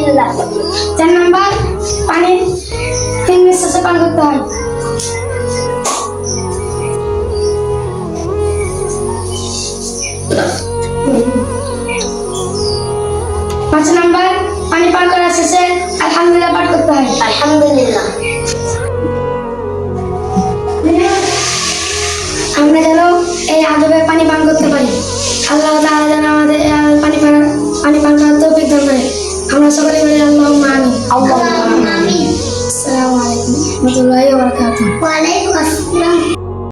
আলহামদুলিল্লাহ। 4 নাম্বার পানি 3 নিঃশ্বাসে পান করতে হয়। 5 নাম্বার পানি পান করার শেষে আলহামদুলিল্লাহ পাঠ করতে হয়। আলহামদুলিল্লাহ। আমরা যেন এই আদবের পানি পান করতে পারি। আল্লাহ তাআলা যেন আমাদের এই পানি পান করার তৌফিক দান করে। আমরা সকলে বলি আল্লাহুম্মা আমিন। আল্লাহুম্মা আমিন। আসসালামু আলাইকুম ওয়া রাহমাতুল্লাহি ওয়া বারাকাতুহু। ওয়া আলাইকুম আসসালাম।